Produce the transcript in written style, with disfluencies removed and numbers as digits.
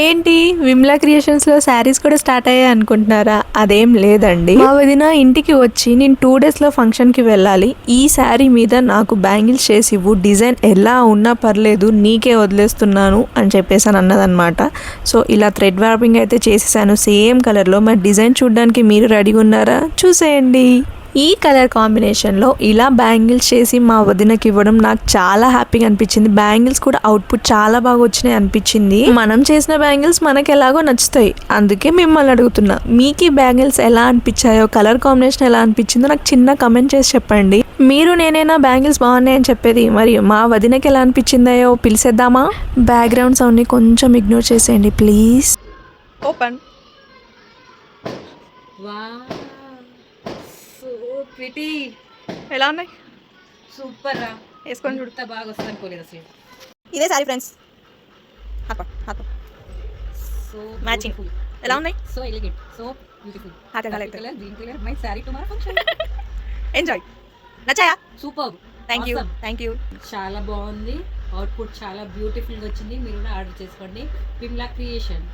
ఏంటి విమ్లా క్రియేషన్స్లో శారీస్ కూడా స్టార్ట్ అయ్యాయి అనుకుంటున్నారా? అదేం లేదండి. మా వదిన ఇంటికి వచ్చి నేను 2 డేస్లో ఫంక్షన్కి వెళ్ళాలి, ఈ శారీ మీద నాకు బ్యాంగిల్స్ చేసి ఇవ్వు, డిజైన్ ఎలా ఉన్నా పర్లేదు నీకే వదిలేస్తున్నాను అని చెప్పేసాను అన్నదనమాట. సో ఇలా థ్రెడ్ వార్పింగ్ అయితే చేసేసాను సేమ్ కలర్లో. మరి డిజైన్ చూడడానికి మీరు రెడీగా ఉన్నారా? చూసేయండి. ఈ కలర్ కాంబినేషన్లో ఇలా బ్యాంగిల్స్ చేసి మా వదినకి ఇవ్వడం నాకు చాలా హ్యాపీగా అనిపించింది. బ్యాంగిల్స్ కూడా అవుట్పుట్ చాలా బాగా వచ్చినాయి అనిపించింది. మనం చేసిన బ్యాంగిల్స్ మనకి ఎలాగో నచ్చుతాయి, అందుకే మిమ్మల్ని అడుగుతున్నా, మీకు ఈ బ్యాంగిల్స్ ఎలా అనిపించాయో, కలర్ కాంబినేషన్ ఎలా అనిపించిందో నాకు చిన్న కమెంట్ చేసి చెప్పండి. మీరు నేనైనా బ్యాంగిల్స్ బాగున్నాయని చెప్పేది, మరి మా వదినకి ఎలా అనిపించిందో పిలిచేద్దామా? బ్యాక్గ్రౌండ్ సౌండ్ని కొంచెం ఇగ్నోర్ చేసేయండి ప్లీజ్. ఓపెన్. ప్రిటీ ఎలా ఉన్నాయి? సూపర్ రా, వేసుకొని చూడు. బాగా వస్తుంది అనుకోలేదు అసలు. ఇదే సారీ ఫ్రెండ్స్, సో మ్యాచింగ్ ఎలా ఉన్నాయి? So elegant, so beautiful. Colour green colour my sari tomorrow function. Enjoy. నచ్చాయా? Super, thank you. చాలా బాగుంది, అవుట్పుట్ చాలా బ్యూటిఫుల్గా వచ్చింది. మీరు కూడా ఆర్డర్ చేసుకోండి, విమ్లా క్రియేషన్.